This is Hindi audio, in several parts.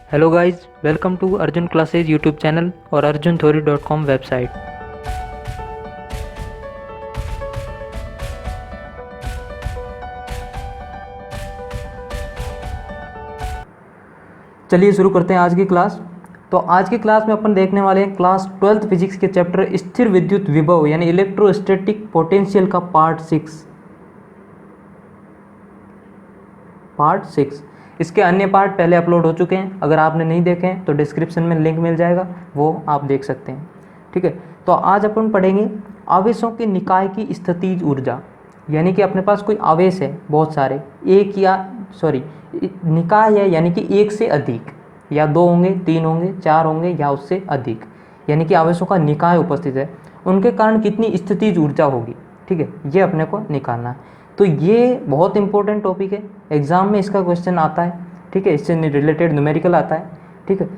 Hello guys, welcome to Arjun classes YouTube channel और arjuntheory.com वेबसाइट। चलिए शुरू करते हैं आज की क्लास। तो आज की क्लास में अपन देखने वाले हैं क्लास 12th फिजिक्स के चैप्टर स्थिर विद्युत विभव यानी इलेक्ट्रोस्टैटिक पोटेंशियल का पार्ट 6। इसके अन्य पार्ट पहले अपलोड हो चुके हैं, अगर आपने नहीं देखे हैं तो डिस्क्रिप्शन में लिंक मिल जाएगा, वो आप देख सकते हैं। ठीक है, तो आज अपन पढ़ेंगे आवेशों के निकाय की स्थितिज ऊर्जा। यानी कि अपने पास कोई आवेश है बहुत सारे, निकाय है यानी कि एक से अधिक, या दो होंगे, तीन होंगे, चार होंगे या उससे अधिक, यानी कि आवेशों का निकाय उपस्थित है, उनके कारण कितनी स्थितिज ऊर्जा होगी। ठीक है, ये अपने को निकालना है। तो ये बहुत इंपॉर्टेंट टॉपिक है, एग्जाम में इसका क्वेश्चन आता है। ठीक है, इससे रिलेटेड न्यूमेरिकल आता है। ठीक है,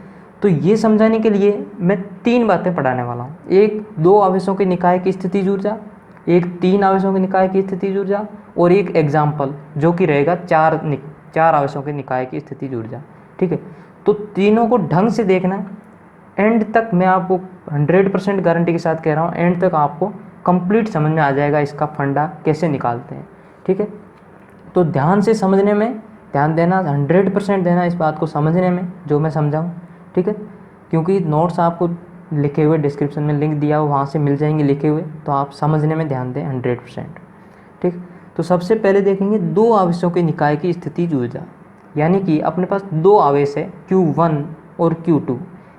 तो ये समझाने के लिए मैं तीन बातें पढ़ाने वाला हूँ। एक, दो आवेशों के निकाय की स्थितिज ऊर्जा, एक तीन आवेशों के निकाय की स्थितिज ऊर्जा, और एक एग्जाम्पल जो कि रहेगा चार आवेशों के निकाय की स्थितिज ऊर्जा। ठीक है, तो तीनों को ढंग से देखना है। एंड तक मैं आपको 100% गारंटी के साथ कह रहा हूँ, एंड तक आपको कंप्लीट समझ में आ जाएगा इसका फंडा कैसे निकालते हैं। ठीक है, तो ध्यान से समझने में ध्यान देना, 100% देना इस बात को समझने में जो मैं समझाऊँ। ठीक है, क्योंकि नोट्स आपको लिखे हुए डिस्क्रिप्शन में लिंक दिया हो, वहाँ से मिल जाएंगे लिखे हुए, तो आप समझने में ध्यान दें 100%। ठीक, तो सबसे पहले देखेंगे दो आवेशों के निकाय की स्थितिज ऊर्जा। यानी कि अपने पास दो आवेश है Q1 और Q2,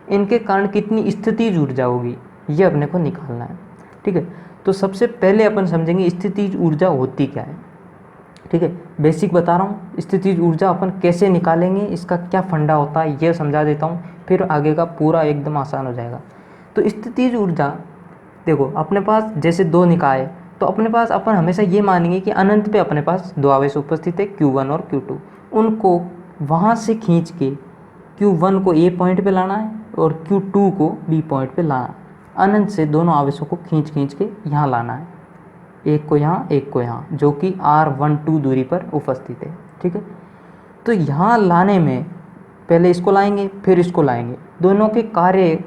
इनके कारण कितनी स्थितिज ऊर्जा होगी, ये अपने को निकालना है। ठीक है, तो सबसे पहले अपन समझेंगे स्थितिज ऊर्जा होती क्या है। ठीक है, बेसिक बता रहा हूँ, स्थितिज ऊर्जा अपन कैसे निकालेंगे, इसका क्या फंडा होता है ये समझा देता हूँ, फिर आगे का पूरा एकदम आसान हो जाएगा। तो स्थितिज ऊर्जा देखो, अपने पास जैसे दो निकाय है, तो अपने पास अपन हमेशा ये मानेंगे कि अनंत पे अपने पास दो आवेश उपस्थित है Q1 और Q2, उनको वहाँ से खींच के Q1 को A पॉइंट पे लाना है और Q2 को B पॉइंट पे लाना है। अनंत से दोनों आवेशों को खींच के यहाँ लाना है, एक को यहाँ एक को यहाँ, जो कि R12 दूरी पर उपस्थित है। ठीक है, तो यहाँ लाने में पहले इसको लाएंगे फिर इसको लाएंगे, दोनों के कार्य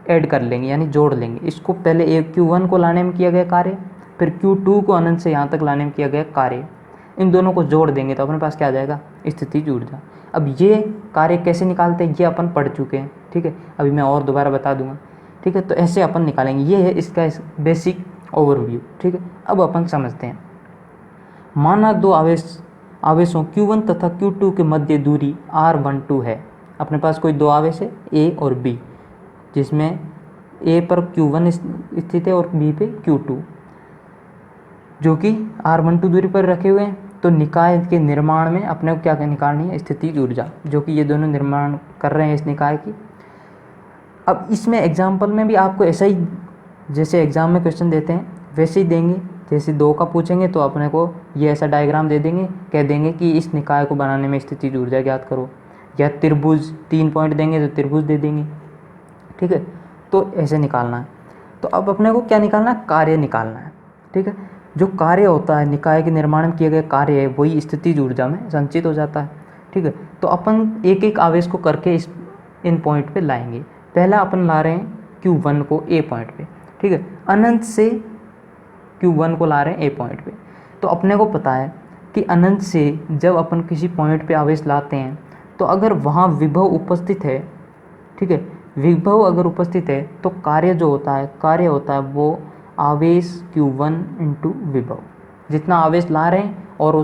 ऐड कर लेंगे यानी जोड़ लेंगे। इसको पहले एक Q1 को लाने में किया गया कार्य, फिर Q2 को अनंत से यहाँ तक लाने में किया गया कार्य, इन दोनों को जोड़ देंगे तो अपने पास क्या आ जाएगा, स्थितिज ऊर्जा। अब ये कार्य कैसे निकालते हैं ये अपन पढ़ चुके हैं। ठीक है, अभी मैं और दोबारा बता दूंगा। ठीक है, तो ऐसे अपन निकालेंगे, ये है इसका बेसिक ओवरव्यू। ठीक है, अब अपन समझते हैं। माना दो आवेशों Q1 तथा Q2 के मध्य दूरी R12 है। अपने पास कोई दो आवेश है A और B, जिसमें A पर Q1 स्थित है और B पे Q2, जो कि R12 दूरी पर रखे हुए हैं। तो निकाय के निर्माण में अपने को क्या निकालनी है, स्थितिज ऊर्जा, जो कि ये दोनों निर्माण कर रहे हैं इस निकाय की। अब इसमें एग्जाम्पल में भी आपको ऐसा ही, जैसे एग्ज़ाम में क्वेश्चन देते हैं वैसे ही देंगे। जैसे दो का पूछेंगे तो अपने को ये ऐसा डायग्राम दे देंगे, कह देंगे कि इस निकाय को बनाने में स्थितिज ऊर्जा ज्ञात करो, या त्रिभुज 3 पॉइंट देंगे तो त्रिभुज दे देंगे। ठीक है, तो ऐसे निकालना है। तो अब अपने को क्या निकालना है, कार्य निकालना है। ठीक है, जो कार्य होता है निकाय के निर्माण में किए गए कार्य है, वही स्थितिज ऊर्जा में संचित हो जाता है। ठीक है, तो अपन एक एक आवेश को करके इन पॉइंट पे लाएंगे। पहला अपन ला रहे हैं Q1 को A पॉइंट पे। ठीक है, अनंत से Q1 को ला रहे हैं A पॉइंट पे। तो अपने को पता है कि अनंत से जब अपन किसी पॉइंट पे आवेश लाते हैं, तो अगर वहाँ विभव उपस्थित है, ठीक है, विभव अगर उपस्थित है तो कार्य जो होता है वो आवेश Q1 इंटू विभव, जितना आवेश ला रहे हैं और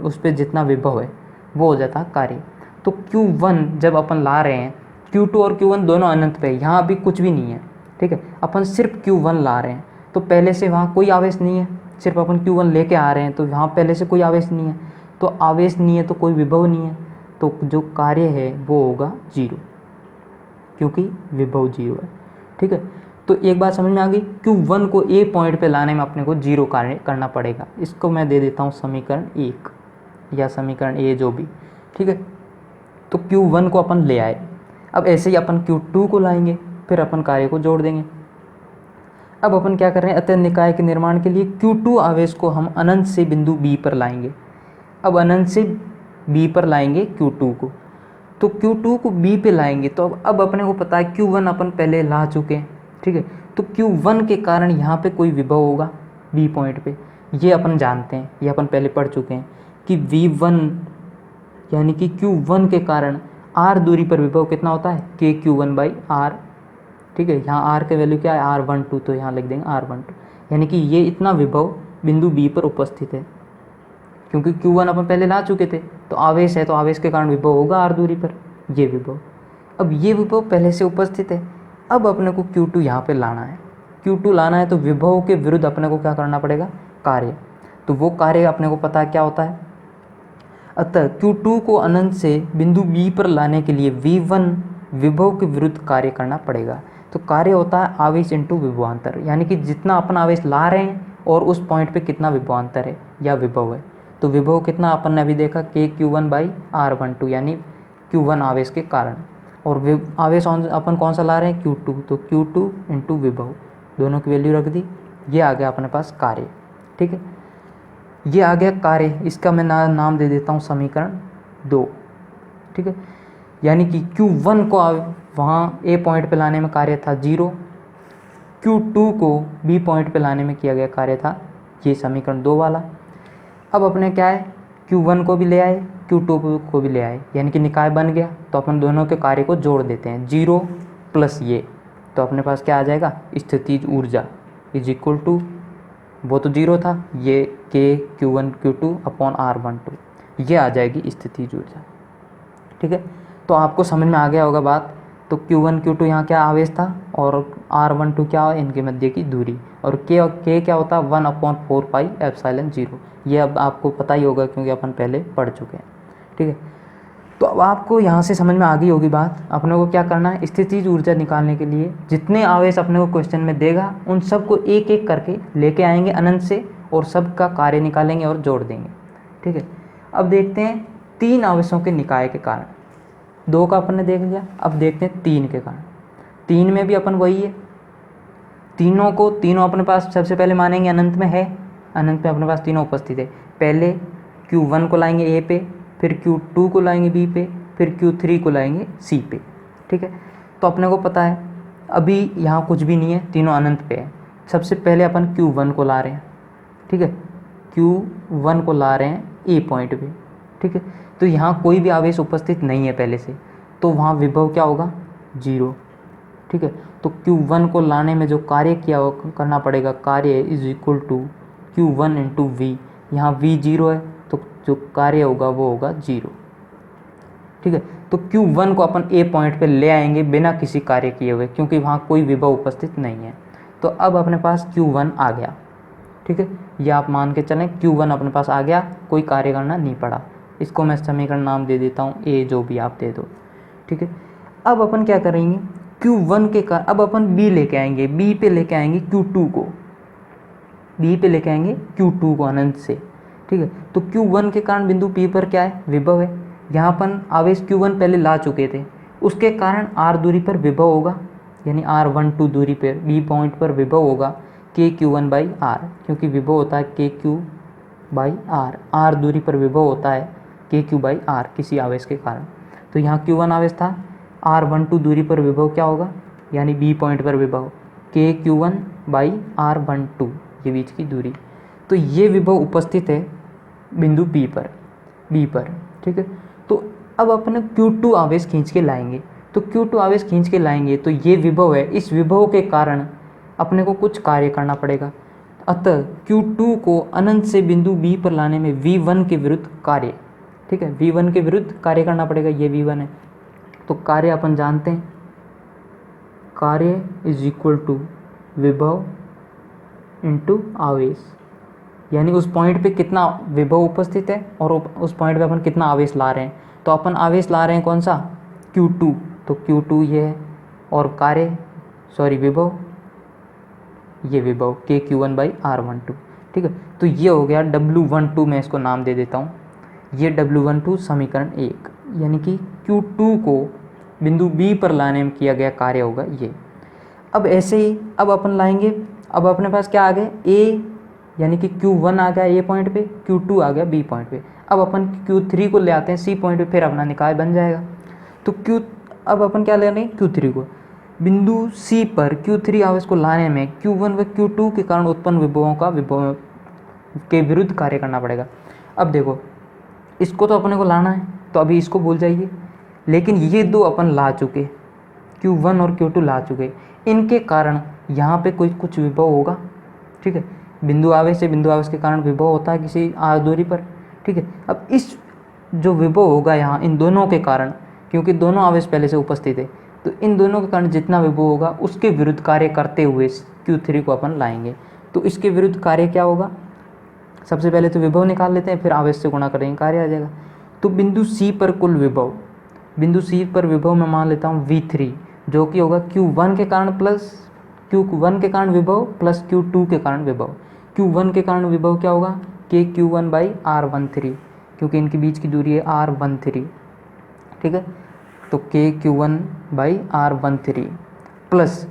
उस पर जितना विभव है वो हो जाता है कार्य। तो Q1 जब अपन ला रहे हैं, Q2 और Q1 दोनों अनंत पे, यहाँ अभी कुछ भी नहीं है। ठीक है, अपन सिर्फ Q1 ला रहे हैं, तो पहले से वहाँ कोई आवेश नहीं है, सिर्फ अपन Q1 लेके आ रहे हैं, तो वहाँ पहले से कोई आवेश नहीं है। तो आवेश नहीं है तो कोई विभव नहीं है, तो जो कार्य है वो होगा 0, क्योंकि विभव 0 है। ठीक है, तो एक बात समझ में आ गई, Q1 को A पॉइंट पे लाने में अपने को 0 कार्य करना पड़ेगा। इसको मैं दे देता हूँ समीकरण 1 या समीकरण A, जो भी। ठीक है, तो Q1 को अपन ले आए। अब ऐसे ही अपन Q2 को लाएंगे, फिर अपन कार्य को जोड़ देंगे। अब अपन क्या कर रहे हैं, अतः निकाय के निर्माण के लिए Q2 आवेश को हम अनंत से बिंदु B पर लाएंगे। अब अनंत से B पर लाएंगे Q2 को, तो Q2 को B पे लाएंगे तो अब अपने को पता है Q1 अपन पहले ला चुके हैं, ठीक है। तो Q1 के कारण यहाँ पे कोई विभव होगा B पॉइंट पे, ये अपन जानते हैं, ये अपन पहले पढ़ चुके हैं कि V1 यानी कि Q1 के कारण R दूरी पर विभव कितना होता है KQ1/R, ठीक है। यहाँ R के वैल्यू क्या है R12, तो यहाँ लिख देंगे R12, यानी कि ये इतना विभव बिंदु B पर उपस्थित है। क्योंकि Q1 अपन पहले ला चुके थे, तो आवेश है तो आवेश के कारण विभव होगा R दूरी पर, ये विभव। अब ये विभव पहले से उपस्थित है, अब अपने को Q2 यहाँ पे लाना है। Q2 लाना है तो विभव के विरुद्ध अपने को क्या करना पड़ेगा, कार्य। तो वो कार्य अपने को पता है क्या होता है। अतः Q2 को अनंत से बिंदु B पर लाने के लिए V1 विभव के विरुद्ध कार्य करना पड़ेगा। तो कार्य होता है आवेश इंटू विभवांतर, यानी कि जितना अपन आवेश ला रहे हैं और उस पॉइंट पे कितना विभवांतर है या विभव है। तो विभव कितना अपन ने अभी देखा KQ1/R12, यानी Q1 आवेश के कारण, और आवेश अपन कौन सा ला रहे हैं Q2, तो Q2 इंटू विभव, दोनों की वैल्यू रख दी। ये आ गया अपने पास कार्य, ठीक है। ये आ गया कार्य, इसका मैं नाम दे देता हूँ समीकरण 2, ठीक है। यानी कि Q1 को वहाँ A पॉइंट पे लाने में कार्य था 0, Q2 को B पॉइंट पे लाने में किया गया कार्य था ये समीकरण 2 वाला। अब अपने क्या है, Q1 को भी ले आए, Q2 को भी ले आए, यानी कि निकाय बन गया। तो अपन दोनों के कार्य को जोड़ देते हैं, 0 प्लस ये, तो अपने पास क्या आ जाएगा, स्थितिज ऊर्जा इज इक्वल टू, वो तो 0 था, ये KQ1Q2/R12, ये आ जाएगी स्थितिज ऊर्जा, ठीक है। तो आपको समझ में आ गया होगा बात। तो Q1 Q2 यहाँ क्या आवेश था और R12 क्या है, इनके मध्य की दूरी, और K क्या होता है 1/4πε0। ये अब आपको पता ही होगा क्योंकि अपन पहले पढ़ चुके हैं, ठीक है। तो अब आपको यहाँ से समझ में आ गई होगी बात। अपने को क्या करना है, स्थितिज ऊर्जा निकालने के लिए जितने आवेश अपने को क्वेश्चन में देगा उन सबको एक एक करके लेके आएंगे अनंत से, और सबका कार्य निकालेंगे और जोड़ देंगे, ठीक है। अब देखते हैं 3 आवेशों के निकाय के कारण, 2 का अपन ने देख लिया, अब देखते हैं 3 के कारण। 3 में भी अपन वही है, तीनों अपने पास सबसे पहले मानेंगे अनंत में है, अनंत में अपने पास तीनों उपस्थित है। पहले Q1 को लाएंगे A पे, फिर Q2 को लाएंगे B पे, फिर Q3 को लाएंगे C पे, ठीक है। तो अपने को पता है अभी यहाँ कुछ भी नहीं है, तीनों अनंत पे है। सबसे पहले अपन Q1 को ला रहे हैं, ठीक है, Q1 को ला रहे हैं A पॉइंट पे, ठीक है। तो यहाँ कोई भी आवेश उपस्थित नहीं है पहले से, तो वहाँ विभव क्या होगा 0, ठीक है। तो Q1 को लाने में जो कार्य करना पड़ेगा, कार्य is equal to Q1 into V, यहाँ V 0 है तो जो कार्य होगा वो होगा 0, ठीक है। तो Q1 को अपन A पॉइंट पे ले आएंगे बिना किसी कार्य किए हुए, क्योंकि वहाँ कोई विभव उपस्थित नहीं है। तो अब अपने पास Q1 आ गया, ठीक है। ये आप मान के चलें Q1 अपने पास आ गया, कोई कार्य करना नहीं पड़ा। इसको मैं समीकरण नाम दे देता हूँ A, जो भी आप दे दो, ठीक है। अब अपन क्या करेंगे, Q1 के कारण अब अपन B लेके आएंगे, B पे लेके आएंगे Q2 को, B पे लेके आएंगे Q2 को अनंत से, ठीक है। तो Q1 के कारण बिंदु P पर क्या है, विभव है। यहाँ अपन आवेश Q1 पहले ला चुके थे, उसके कारण R दूरी पर विभव होगा, यानी R12 दूरी पर B पॉइंट पर विभव होगा KQ1/R, क्योंकि विभव होता है KQ/R, R दूरी पर विभव होता है KQ/R किसी आवेश के कारण। तो यहाँ Q1 आवेश था, R12 दूरी पर विभव क्या होगा, यानी B पॉइंट पर विभव KQ1/R12, ये बीच की दूरी। तो ये विभव उपस्थित है बिंदु B पर, ठीक है। तो अब अपने Q2 आवेश खींच के लाएंगे, तो Q2 आवेश खींच के लाएंगे तो ये विभव है, इस विभव के कारण अपने को कुछ कार्य करना पड़ेगा। अतः Q2 को अनंत से बिंदु B पर लाने में V1 के विरुद्ध कार्य, ठीक है, V1 के विरुद्ध कार्य करना पड़ेगा, ये V1 है। तो कार्य अपन जानते हैं, कार्य इज इक्वल टू विभव इंटू आवेश, यानी उस पॉइंट पे कितना विभव उपस्थित है और उस पॉइंट पे अपन कितना आवेश ला रहे हैं। तो अपन आवेश ला रहे हैं कौन सा, Q2, तो Q2 ये है, और विभव, ये विभव KQ1/R12, ठीक है। तो ये हो गया W12, मैं इसको नाम दे देता हूँ, ये W12 समीकरण 1, यानी कि Q2 को बिंदु B पर लाने में किया गया कार्य होगा ये। अब ऐसे ही अब अपन लाएंगे, अब अपने पास क्या आ गया, A, यानी कि Q1 आ गया A पॉइंट पे, Q2 आ गया B पॉइंट पे। अब अपन Q3 को ले आते हैं C पॉइंट पे, फिर अपना निकाय बन जाएगा। तो Q, अब अपन क्या ले रहे हैं Q3 को, बिंदु C पर Q3 आवेश को लाने में Q1 व Q2 के कारण उत्पन्न विभवों का विभव के विरुद्ध कार्य करना पड़ेगा। अब देखो इसको तो अपने को लाना है, तो अभी इसको भूल जाइए, लेकिन ये दो अपन ला चुके, Q1 और Q2 ला चुके, इनके कारण यहाँ पे कोई कुछ विभव होगा, ठीक है। बिंदु आवेश से बिंदु आवेश के कारण विभव होता है किसी दूरी पर, ठीक है। अब इस जो विभव होगा यहाँ इन दोनों के कारण, क्योंकि दोनों आवेश पहले से उपस्थित है, तो इन दोनों के कारण जितना विभव होगा उसके विरुद्ध कार्य करते हुए Q3 को अपन लाएंगे। तो इसके विरुद्ध कार्य क्या होगा, सबसे पहले तो विभव निकाल लेते हैं, फिर आवेश से गुणा करेंगे, कार्य आ जाएगा। तो बिंदु C पर कुल विभव, बिंदु C पर विभव मैं मान लेता हूँ V3, जो कि होगा Q1 के कारण प्लस Q1 के कारण विभव प्लस Q2 के कारण विभव। Q1 के कारण विभव क्या होगा, KQ1/R13, क्योंकि इनके बीच की दूरी है R13, ठीक है। तो KQ1/R13 प्लस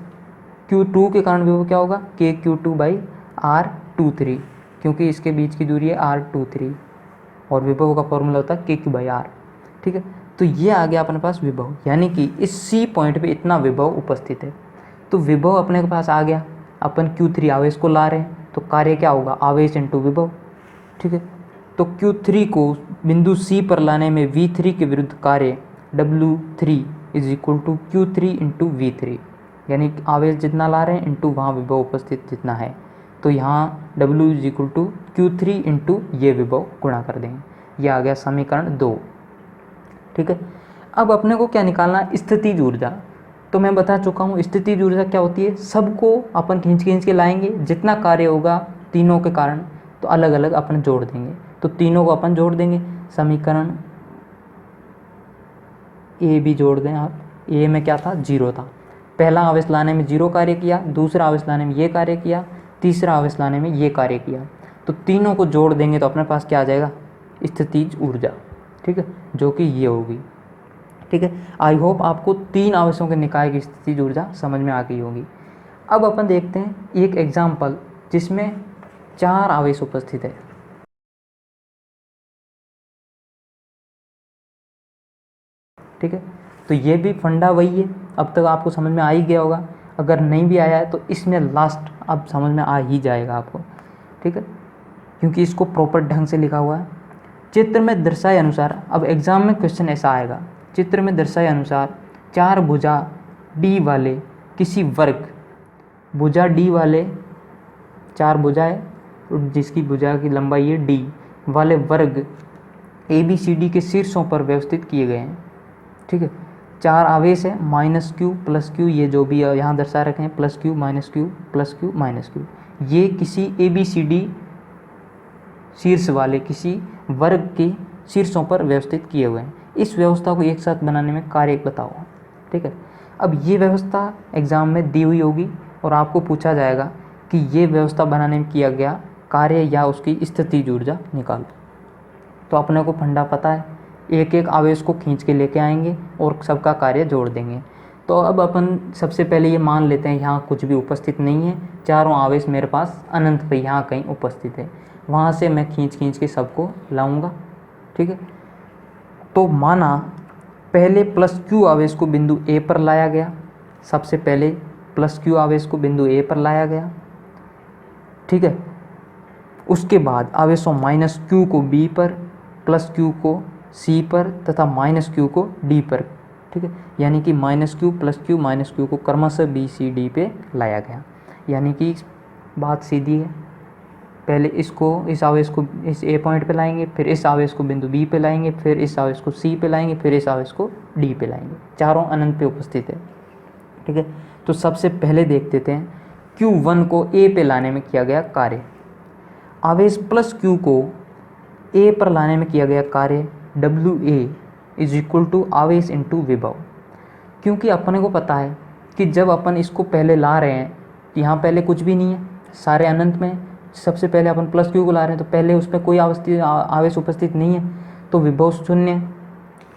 Q2 के कारण विभव क्या होगा, KQ2/R23, क्योंकि इसके बीच की दूरी है R23 और विभव का फॉर्मूला होता है KQ/R, ठीक है। तो ये आ गया अपने पास विभव, यानी कि इस C पॉइंट पे इतना विभव उपस्थित है। तो विभव अपने के पास आ गया, अपन Q3 आवेश को ला रहे हैं, तो कार्य क्या होगा, आवेश इंटू विभव, ठीक है। तो Q3 को बिंदु C पर लाने में V3 के विरुद्ध कार्य W3 is equal to Q3 into V3, यानी आवेश जितना ला रहे हैं इंटू वहाँ विभव उपस्थित जितना है। तो यहाँ W is equal to Q3 into ये विभव गुणा कर देंगे, ये आ गया समीकरण 2, ठीक है। अब अपने को क्या निकालना है, स्थितिज ऊर्जा। तो मैं बता चुका हूँ स्थितिज ऊर्जा क्या होती है, सबको अपन खींच के लाएंगे, जितना कार्य होगा तीनों के कारण तो अलग अलग अपन जोड़ देंगे। तो तीनों को अपन जोड़ देंगे, समीकरण ए भी जोड़ दें आप। ए में क्या था, 0 था, पहला आवेश लाने में 0 कार्य किया, दूसरा आवेश लाने में ये कार्य किया, तीसरा आवेश लाने में ये कार्य किया। तो तीनों को जोड़ देंगे तो अपने पास क्या आ जाएगा, स्थितिज ऊर्जा, ठीक है, जो कि ये होगी, ठीक है। आई होप आपको 3 आवेशों के निकाय की स्थितिज ऊर्जा समझ में आ गई होगी। अब अपन देखते हैं एक एग्जाम्पल जिसमें 4 आवेश उपस्थित है, ठीक है। तो ये भी फंडा वही है, अब तक आपको समझ में आ ही गया होगा, अगर नहीं भी आया है तो इसमें लास्ट अब समझ में आ ही जाएगा आपको, ठीक है, क्योंकि इसको प्रॉपर ढंग से लिखा हुआ है। चित्र में दर्शाए अनुसार, अब एग्जाम में क्वेश्चन ऐसा आएगा, चित्र में दर्शाए अनुसार 4 भुजा D वाले किसी वर्ग, भुजा D वाले 4 भुजाएं जिसकी भुजा की लंबाई है D वाले वर्ग ABCD के शीर्षों पर व्यवस्थित किए गए हैं, ठीक है। 4 आवेश है, -Q + Q, ये जो भी यहाँ दर्शा रखे हैं, +Q -Q +Q -Q, ये किसी ABCD शीर्ष वाले किसी वर्ग के शीर्षों पर व्यवस्थित किए हुए हैं। इस व्यवस्था को एक साथ बनाने में कार्य बताओ, ठीक है। अब ये व्यवस्था एग्जाम में दी हुई होगी और आपको पूछा जाएगा कि ये व्यवस्था बनाने में किया गया कार्य या उसकी स्थितिज ऊर्जा निकालो। तो अपने को फंडा पता है, एक एक आवेश को खींच के लेके आएंगे और सबका कार्य जोड़ देंगे। तो अब अपन सबसे पहले ये मान लेते हैं यहाँ कुछ भी उपस्थित नहीं है, चारों आवेश मेरे पास अनंत पे यहाँ कहीं उपस्थित है, वहाँ से मैं खींच के सबको लाऊंगा, ठीक है। तो माना पहले +Q आवेश को बिंदु A पर लाया गया, सबसे पहले +Q आवेश को बिंदु A पर लाया गया, ठीक है। उसके बाद आवेशों -Q को B पर, +Q को C पर तथा -Q को D पर, ठीक है, यानी कि -Q +Q -Q को क्रमशः B C D पे लाया गया। यानी कि बात सीधी है, पहले इस आवेश को इस A पॉइंट पे लाएंगे, फिर इस आवेश को बिंदु B पे लाएंगे, फिर इस आवेश को C पे लाएंगे, फिर इस आवेश को D पे लाएंगे, चारों अनंत पे उपस्थित है, ठीक है। तो सबसे पहले देख लेते हैं Q1 को A पे लाने में किया गया कार्य, आवेश +Q को A पर लाने में किया गया कार्य WA इज इक्वल टू आवेश इंटू विभव। क्योंकि अपने को पता है कि जब अपन इसको पहले ला रहे हैं, यहाँ पहले कुछ भी नहीं है, सारे अनंत में, सबसे पहले अपन +Q को ला रहे हैं तो पहले उसमें कोई आवेश उपस्थित नहीं है, तो विभव शून्य है,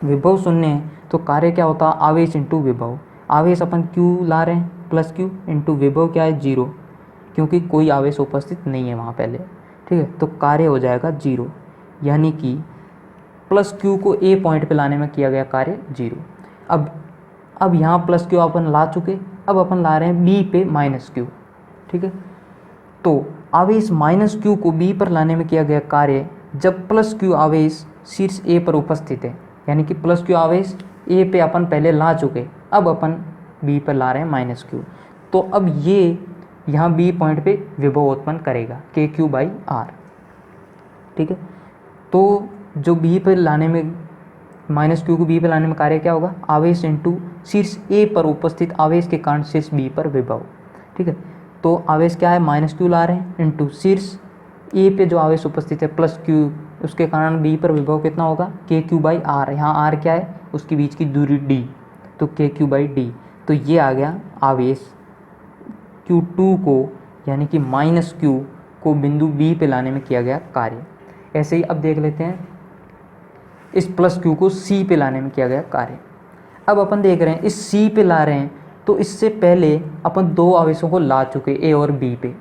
विभव शून्य है तो कार्य क्या होता है, आवेश इंटू विभव। आवेश अपन Q ला रहे हैं, +Q इंटू विभव क्या है 0, क्योंकि कोई आवेश उपस्थित नहीं है वहाँ पहले, ठीक है। तो कार्य हो जाएगा 0, यानी कि +Q को A पॉइंट पे लाने में किया गया कार्य 0। अब यहाँ प्लस क्यू अपन ला चुके, अब अपन ला रहे हैं बी पे माइनस क्यू, ठीक है। तो आवेश माइनस क्यू को बी पर लाने में किया गया कार्य जब प्लस क्यू आवेश शीर्ष ए पर उपस्थित है, यानी कि प्लस क्यू आवेश ए पे अपन पहले ला चुके, अब अपन बी पर ला रहे हैं माइनस क्यू। तो अब ये यहाँ बी पॉइंट पे विभव उत्पन्न करेगा के क्यू बाई आर, ठीक है। तो जो बी पर लाने में माइनस क्यू को बी पर लाने में कार्य क्या होगा, आवेश इंटू शीर्ष ए पर उपस्थित आवेश के कारण शीर्ष बी पर विभव, ठीक है। तो आवेश क्या है, माइनस क्यू ला रहे हैं इंटू शीर्ष ए पे जो आवेश उपस्थित है प्लस क्यू, उसके कारण बी पर विभव कितना होगा, के क्यू बाई आर। यहाँ आर क्या है, उसके बीच की दूरी डी, तो के क्यू बाई डी। तो ये आ गया आवेश Q2 को यानी कि माइनस क्यू को बिंदु बी पे लाने में किया गया कार्य। ऐसे ही अब देख लेते हैं इस प्लस क्यू को सी पे लाने में किया गया कार्य। अब अपन देख रहे हैं इस सी पे ला रहे हैं, तो इससे पहले अपन दो आवेशों को ला चुके ए और बी पे,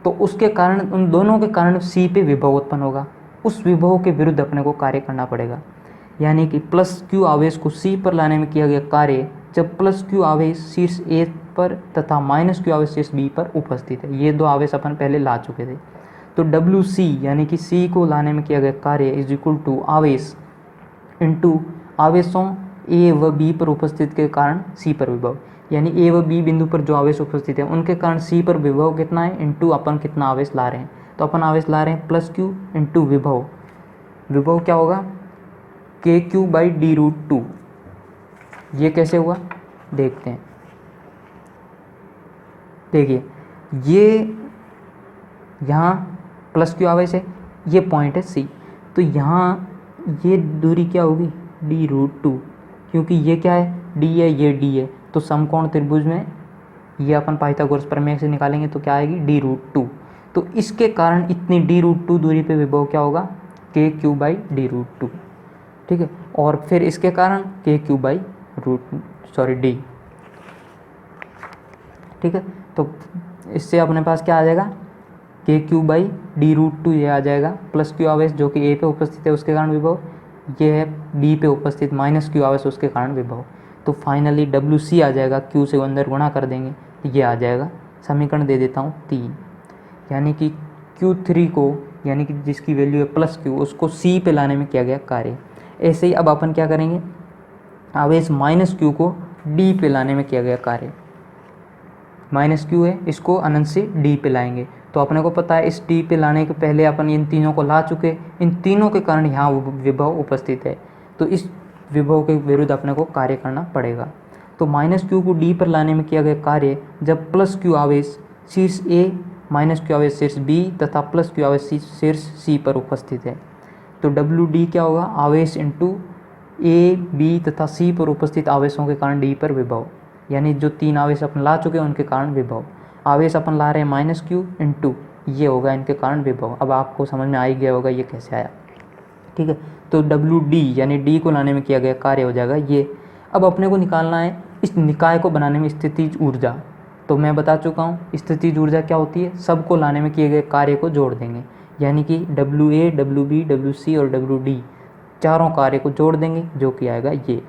तो उसके कारण उन दोनों के कारण सी पे विभव उत्पन्न होगा। उस विभव के विरुद्ध अपने को कार्य करना पड़ेगा, यानी कि प्लस क्यू आवेश को सी पर लाने में किया गया कार्य जब प्लस क्यू आवेश शीर्ष ए पर तथा माइनस क्यू आवेश शीर्ष बी पर उपस्थित है। ये दो आवेश अपन पहले ला चुके थे। तो डब्ल्यू सी यानी कि सी को लाने में किया गया कार्य इज इक्वल टू आवेश इंटू आवेशों ए व बी पर उपस्थित के कारण सी पर विभव, यानी ए व बी बिंदु पर जो आवेश उपस्थित है उनके कारण सी पर विभव कितना है इंटू अपन कितना आवेश ला रहे हैं। तो अपन आवेश ला रहे हैं प्लस क्यू इंटू विभव, विभव क्या होगा, K q by D root two. ये कैसे हुआ देखते हैं। देखिए ये यहाँ प्लस क्यू आवेश है, ये पॉइंट है सी, तो यहाँ ये दूरी क्या होगी डी रूट टू, क्योंकि ये क्या है डी है, ये डी है। तो समकोण त्रिभुज में ये अपन पाइथागोरस प्रमेय से निकालेंगे तो क्या आएगी डी रूट टू। तो इसके कारण इतनी डी रूट टू दूरी पे विभव क्या होगा, K q by D root two, ठीक है। और फिर इसके कारण के क्यू बाई डी, ठीक है। तो इससे अपने पास क्या आ जाएगा, K q by D root two ये आ जाएगा। प्लस क्यू आवेश जो कि ए पे उपस्थित है उसके कारण विभव, ये है बी पे उपस्थित माइनस क्यू आवेश उसके कारण विभव। तो फाइनली डब्ल्यू सी आ जाएगा, क्यू से अंदर गुणा कर देंगे तो ये आ जाएगा। समीकरण दे देता हूँ 3, यानी कि Q3 को यानी कि जिसकी वैल्यू है प्लस क्यू उसको सी पे लाने में किया गया कार्य। ऐसे ही अब अपन क्या करेंगे, आवेश माइनस क्यू को डी पे लाने में किया गया कार्य। माइनस क्यू है, इसको अनंत से डी पे लाएंगे। तो अपने को पता है इस डी पे लाने के पहले अपन इन तीनों को ला चुके, इन तीनों के कारण यहाँ विभव उपस्थित है, तो इस विभव के विरुद्ध अपने को कार्य करना पड़ेगा। तो माइनस क्यू को डी पर लाने में किया गया कार्य जब प्लस क्यू आवेश शीर्ष ए, माइनस क्यू आवेश शीर्ष बी तथा प्लस क्यू आवेश शीर्ष सी पर उपस्थित है। तो डब्ल्यू डी क्या होगा, आवेश इंटू ए बी तथा सी पर उपस्थित आवेशों के कारण डी पर विभव, यानी जो तीन आवेश अपन ला चुके हैं उनके कारण विभव। आवेश अपन ला रहे हैं माइनस क्यू इंटू ये होगा इनके कारण विभव। अब आपको समझ में आ ही गया होगा ये कैसे आया, ठीक है। तो डब्ल्यू डी यानी डी को लाने में किया गया कार्य हो जाएगा ये। अब अपने को निकालना है इस निकाय को बनाने में स्थितिज ऊर्जा। तो मैं बता चुका हूँ स्थितिज ऊर्जा क्या होती है, सबको लाने में किए गए कार्य को जोड़ देंगे, यानी कि W A, W B, W C और डब्ल्यू डी चारों कार्य को जोड़ देंगे जो कि आएगा ये।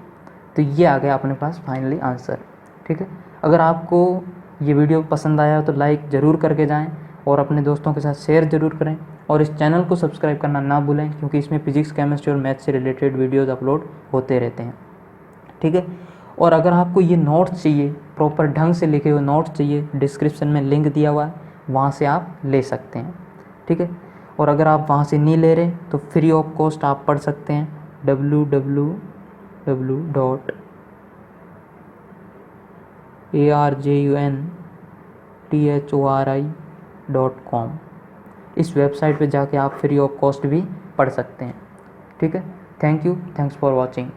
तो ये आ गया अपने पास फाइनली आंसर, ठीक है। अगर आपको ये वीडियो पसंद आया तो लाइक ज़रूर करके जाएं और अपने दोस्तों के साथ शेयर ज़रूर करें और इस चैनल को सब्सक्राइब करना ना भूलें, क्योंकि इसमें फिजिक्स, केमिस्ट्री और मैथ से रिलेटेड वीडियोज़ अपलोड होते रहते हैं, ठीक है। और अगर आपको ये नोट्स चाहिए, प्रॉपर ढंग से लिखे हुए नोट्स चाहिए, डिस्क्रिप्शन में लिंक दिया हुआ है, वहाँ से आप ले सकते हैं, ठीक है। और अगर आप वहाँ से नहीं ले रहे तो फ्री ऑफ कॉस्ट आप पढ़ सकते हैं www.arjunthori.com। इस वेबसाइट पे जाके आप फ्री ऑफ कॉस्ट भी पढ़ सकते हैं, ठीक है। Thank you, thanks for watching.